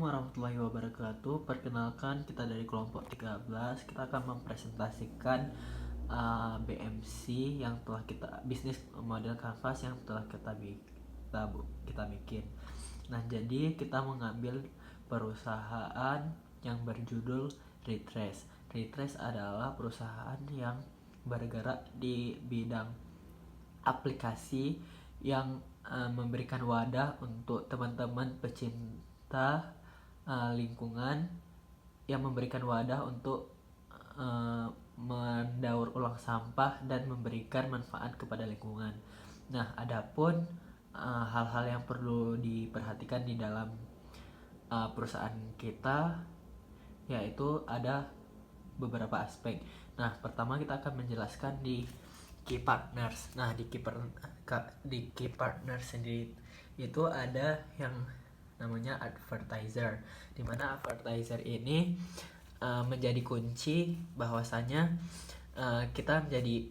Warahmatullahi wabarakatuh. Perkenalkan, kita dari kelompok 13. Kita akan mempresentasikan BMC yang telah bisnis model canvas yang telah kita bikin. Nah, jadi kita mengambil perusahaan yang berjudul Retrace. Retrace adalah perusahaan yang bergerak di bidang aplikasi yang memberikan wadah untuk teman-teman pecinta lingkungan, yang memberikan wadah untuk mendaur ulang sampah dan memberikan manfaat kepada lingkungan. Nah, adapun hal-hal yang perlu diperhatikan di dalam perusahaan kita, yaitu ada beberapa aspek. Nah, pertama kita akan menjelaskan di key partners. Nah, di key partners sendiri itu ada yang namanya advertiser, dimana advertiser ini menjadi kunci bahwasanya kita menjadi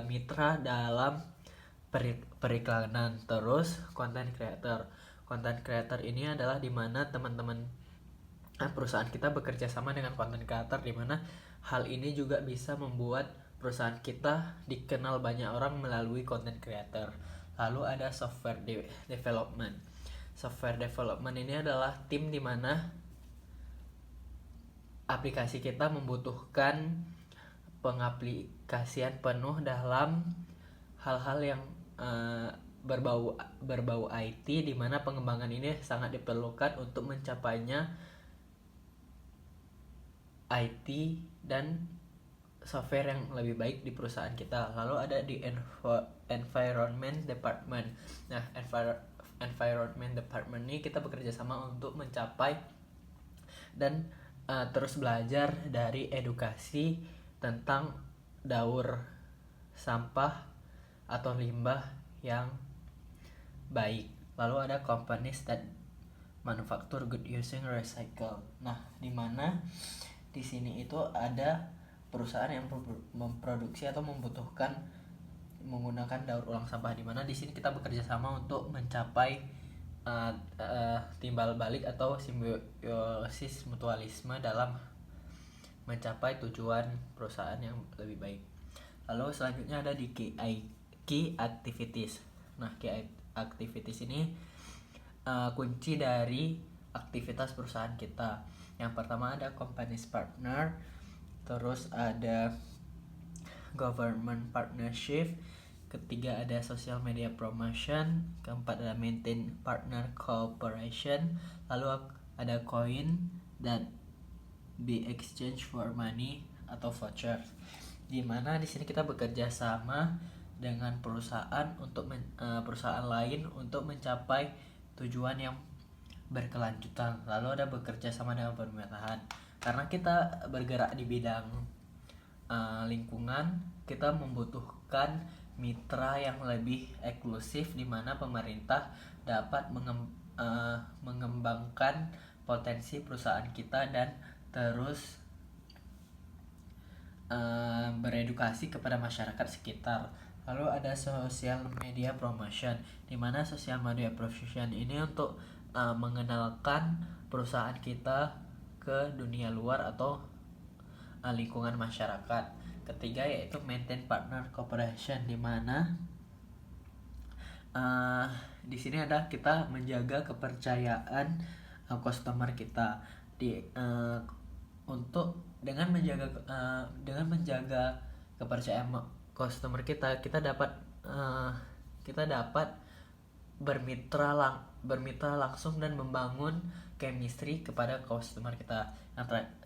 mitra dalam periklanan. Terus content creator ini adalah dimana teman-teman perusahaan kita bekerja sama dengan content creator, dimana hal ini juga bisa membuat perusahaan kita dikenal banyak orang melalui content creator. Lalu ada software development. Software development ini adalah tim di mana aplikasi kita membutuhkan pengaplikasian penuh dalam hal-hal yang berbau IT, di mana pengembangan ini sangat diperlukan untuk mencapainya IT dan software yang lebih baik di perusahaan kita. Lalu ada di environment department. Nah, environment department ini kita bekerja sama untuk mencapai dan terus belajar dari edukasi tentang daur sampah atau limbah yang baik. Lalu ada companies that manufacture good using recycle. Nah, di mana di sini itu ada perusahaan yang memproduksi atau membutuhkan menggunakan daur ulang sampah, di mana di sini kita bekerja sama untuk mencapai timbal balik atau simbiosis mutualisme dalam mencapai tujuan perusahaan yang lebih baik. Lalu selanjutnya ada di key activities. Nah, key activities ini kunci dari aktivitas perusahaan kita. Yang pertama ada companies partner, terus ada government partnership, ketiga ada social media promotion, keempat ada maintain partner cooperation, lalu ada coin dan be exchange for money atau voucher, di mana di sini kita bekerja sama dengan perusahaan perusahaan lain untuk mencapai tujuan yang berkelanjutan. Lalu ada bekerja sama dengan pemerintahan, karena kita bergerak di bidang lingkungan, kita membutuhkan mitra yang lebih eksklusif, di mana pemerintah dapat mengembangkan potensi perusahaan kita dan terus beredukasi kepada masyarakat sekitar. Lalu ada social media promotion, di mana social media promotion ini untuk mengenalkan perusahaan kita ke dunia luar atau lingkungan masyarakat. Ketiga yaitu maintain partner cooperation, di mana di sini ada kita menjaga kepercayaan customer kita untuk dengan menjaga kepercayaan customer kita dapat bermitra langsung dan membangun chemistry kepada customer kita.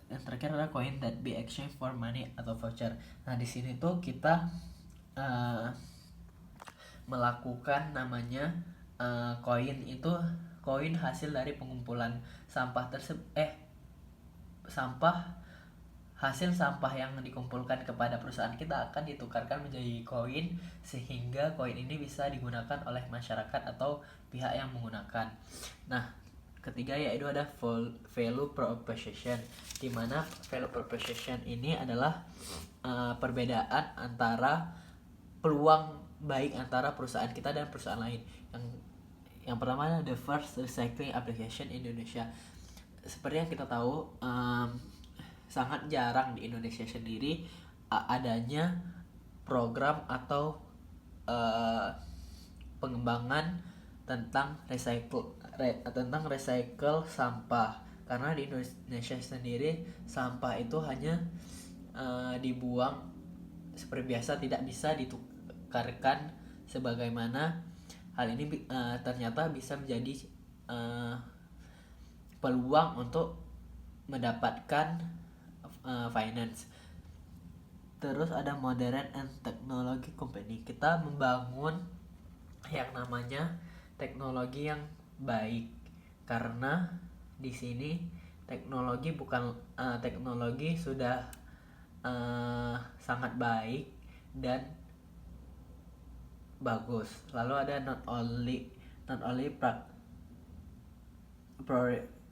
Yang terakhir adalah coin that be exchange for money atau voucher. Nah, di sini tuh kita melakukan namanya koin. Itu koin hasil dari pengumpulan hasil sampah yang dikumpulkan kepada perusahaan kita akan ditukarkan menjadi koin, sehingga koin ini bisa digunakan oleh masyarakat atau pihak yang menggunakan. Nah, ketiga yaitu ada value proposition, di mana value proposition ini adalah perbedaan antara peluang baik antara perusahaan kita dan perusahaan lain. Yang pertama ada the first recycling application Indonesia. seperti yang kita tahu, sangat jarang di Indonesia sendiri adanya program atau pengembangan tentang recycle sampah, karena di Indonesia sendiri sampah itu hanya dibuang seperti biasa, tidak bisa ditukarkan, sebagaimana hal ini ternyata bisa menjadi peluang untuk mendapatkan finance. Terus ada modern and technology company. Kita membangun yang namanya teknologi yang baik, karena di sini teknologi sudah sangat baik dan bagus. Lalu ada not only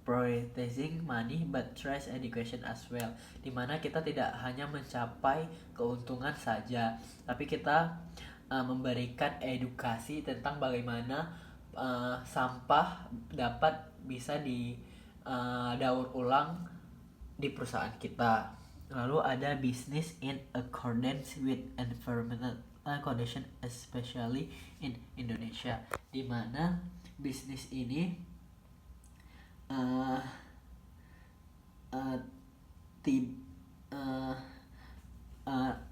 prioritizing money but trash education as well, dimana kita tidak hanya mencapai keuntungan saja, tapi kita memberikan edukasi tentang bagaimana sampah dapat bisa daur ulang di perusahaan kita. Lalu ada business in accordance with environmental condition, especially in Indonesia, di mana bisnis ini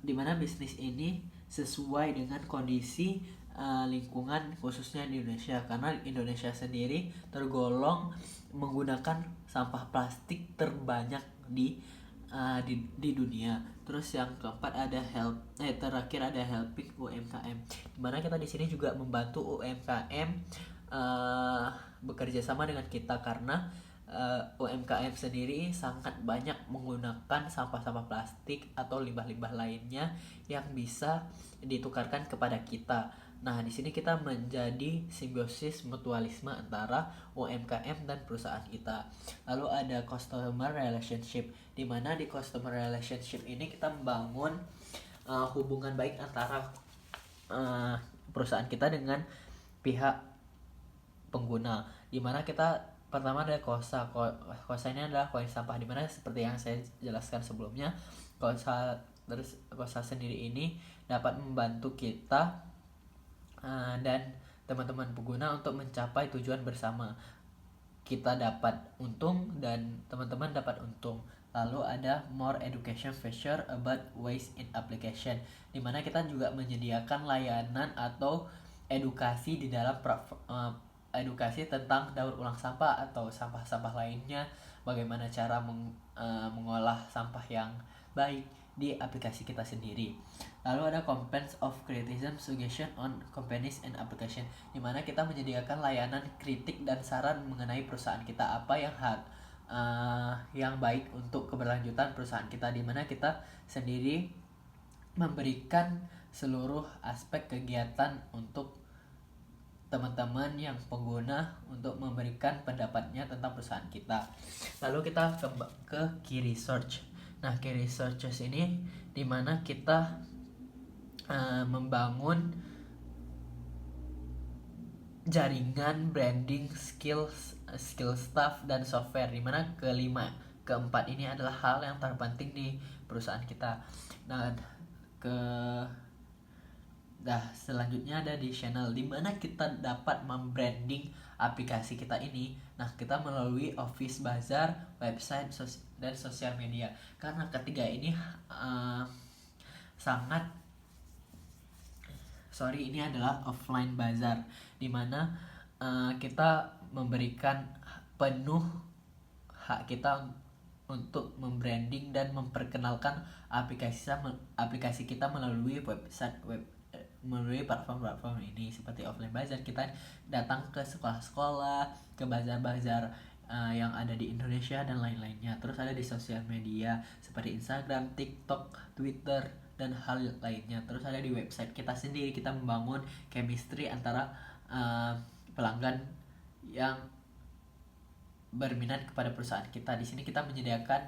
di mana bisnis ini sesuai dengan kondisi lingkungan khususnya di Indonesia, karena Indonesia sendiri tergolong menggunakan sampah plastik terbanyak di dunia. Terus yang keempat ada terakhir ada helping UMKM, dimana kita di sini juga membantu UMKM bekerja sama dengan kita, karena UMKM sendiri sangat banyak menggunakan sampah-sampah plastik atau limbah-limbah lainnya yang bisa ditukarkan kepada kita. Nah, di sini kita menjadi simbiosis mutualisme antara UMKM dan perusahaan kita. Lalu ada customer relationship, di mana di customer relationship ini kita membangun hubungan baik antara perusahaan kita dengan pihak pengguna, di mana kita pertama ada kosa ini adalah koin sampah, di mana seperti yang saya jelaskan sebelumnya, kosa sendiri ini dapat membantu kita dan teman-teman pengguna untuk mencapai tujuan bersama. Kita dapat untung dan teman-teman dapat untung. Lalu ada more education feature about waste in application, dimana kita juga menyediakan layanan atau edukasi di dalam edukasi tentang daur ulang sampah atau sampah-sampah lainnya, bagaimana cara mengolah sampah yang baik di aplikasi kita sendiri. Lalu ada campaigns of criticism suggestion on companies and application, dimana kita menyediakan layanan kritik dan saran mengenai perusahaan kita, apa yang baik untuk keberlanjutan perusahaan kita, dimana kita sendiri memberikan seluruh aspek kegiatan untuk teman-teman yang pengguna untuk memberikan pendapatnya tentang perusahaan kita. Lalu kita ke key research. Nah, key researches ini dimana kita membangun jaringan branding, skill staff dan software, dimana keempat ini adalah hal yang terpenting di perusahaan kita. Selanjutnya ada di channel, dimana kita dapat membranding aplikasi kita ini. Nah, kita melalui Office Bazaar, website dan sosial media, karena ketiga ini ini adalah offline bazaar, dimana kita memberikan penuh hak kita untuk membranding dan memperkenalkan aplikasi kita melalui melalui platform ini, seperti offline bazaar. Kita datang ke sekolah-sekolah, ke bazar-bazar yang ada di Indonesia dan lain-lainnya. Terus ada di sosial media seperti Instagram, TikTok, Twitter, dan hal lainnya. Terus ada di website kita sendiri, kita membangun chemistry antara pelanggan yang berminat kepada perusahaan kita. Di sini kita menyediakan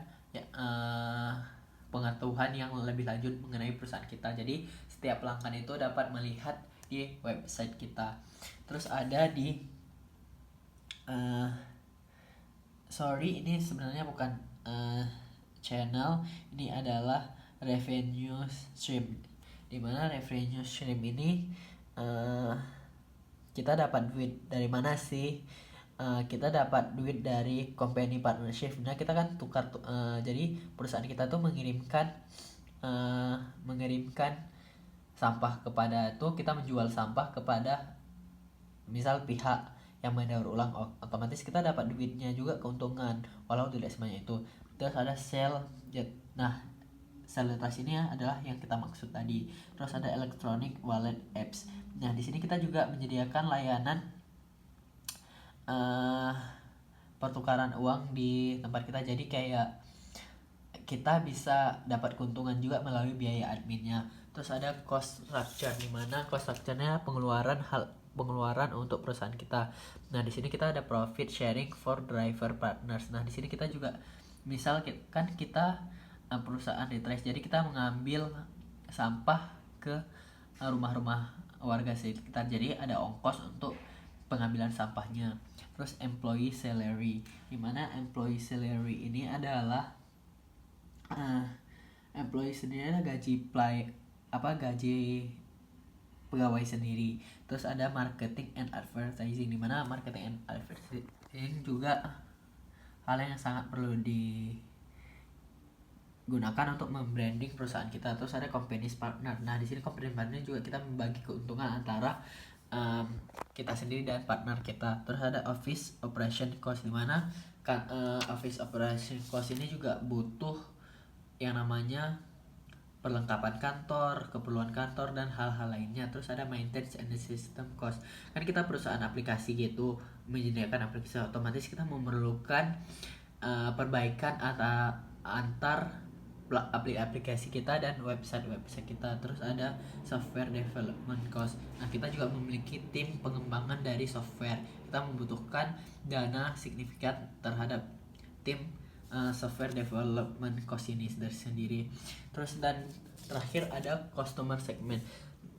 pengetahuan yang lebih lanjut mengenai perusahaan kita. Jadi setiap pelanggan itu dapat melihat di website kita. Terus ada di sorry, ini sebenarnya bukan channel, ini adalah revenue stream. Dimana revenue stream ini kita dapat duit dari mana sih? Kita dapat duit dari company partnership. Nah, kita kan jadi perusahaan kita tuh mengirimkan sampah kepada kita menjual sampah kepada misal pihak yang mendaur ulang, otomatis kita dapat duitnya juga, keuntungan walau tidak sebanyak itu. Terus ada sell. Nah, salitas ini adalah yang kita maksud tadi. Terus ada electronic wallet apps. Nah, di sini kita juga menyediakan layanan pertukaran uang di tempat kita. Jadi kayak kita bisa dapat keuntungan juga melalui biaya adminnya. Terus ada cost structure, di mana cost structure-nya pengeluaran untuk perusahaan kita. Nah, di sini kita ada profit sharing for driver partners. Nah, di sini kita juga misal kan kita perusahaan retrace, jadi kita mengambil sampah ke rumah-rumah warga sekitar, jadi ada ongkos untuk pengambilan sampahnya. Terus employee salary, dimana employee salary ini adalah employee sendiri adalah gaji pegawai sendiri. Terus ada marketing and advertising, dimana marketing and advertising juga hal yang sangat perlu digunakan untuk membranding perusahaan kita. Terus ada company partner. Nah, di sini company partner juga kita membagi keuntungan antara kita sendiri dan partner kita. Terus ada office operation cost, dimana office operation cost ini juga butuh yang namanya perlengkapan kantor, keperluan kantor, dan hal-hal lainnya. Terus ada maintenance and system cost. Kan kita perusahaan aplikasi gitu, menyediakan aplikasi, otomatis kita memerlukan perbaikan antar aplikasi kita dan website kita. Terus ada software development cost. Nah, kita juga memiliki tim pengembangan dari software. Kita membutuhkan dana signifikan terhadap tim software development cost ini sendiri. Terus dan terakhir ada customer segment.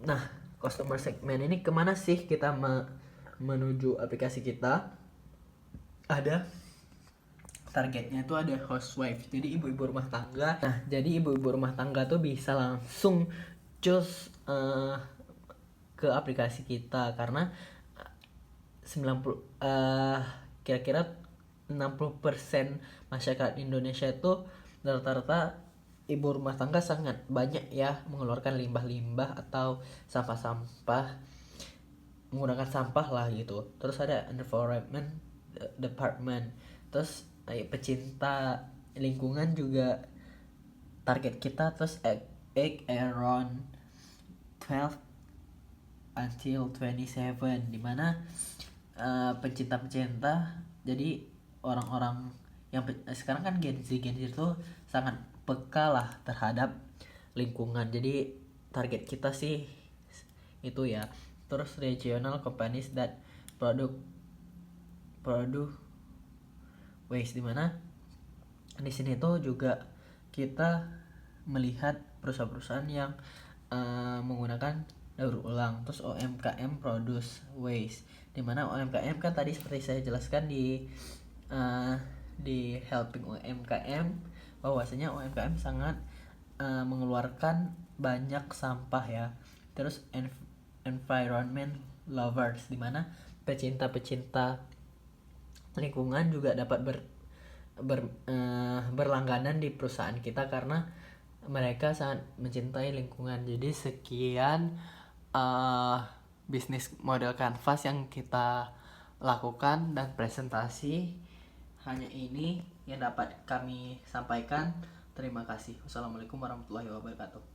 Nah, customer segment ini kemana sih kita menuju aplikasi kita? Ada targetnya itu ada housewife, jadi ibu-ibu rumah tangga. Nah, jadi ibu-ibu rumah tangga tuh bisa langsung choose ke aplikasi kita, karena 90 kira-kira 60% masyarakat Indonesia itu rata-rata ibu rumah tangga sangat banyak ya mengeluarkan limbah-limbah atau sampah-sampah, menggunakan sampah lah gitu. Terus ada environment department. Terus pecinta lingkungan juga target kita. Terus around 12 until 27, dimana pencinta-pencinta, jadi orang-orang yang sekarang kan Gen Z itu sangat peka lah terhadap lingkungan, jadi target kita sih itu ya. Terus regional companies that produce waste, dimana di sini tuh juga kita melihat perusahaan-perusahaan yang menggunakan daur ulang. Terus UMKM produce waste, dimana UMKM kan tadi seperti saya jelaskan di helping UMKM, bahwasanya UMKM sangat mengeluarkan banyak sampah ya. Terus environment lovers, dimana pecinta-pecinta lingkungan juga dapat berlangganan di perusahaan kita karena mereka sangat mencintai lingkungan. Jadi sekian bisnis model Canvas yang kita lakukan dan presentasi, hanya ini yang dapat kami sampaikan. Terima kasih. Wassalamualaikum warahmatullahi wabarakatuh.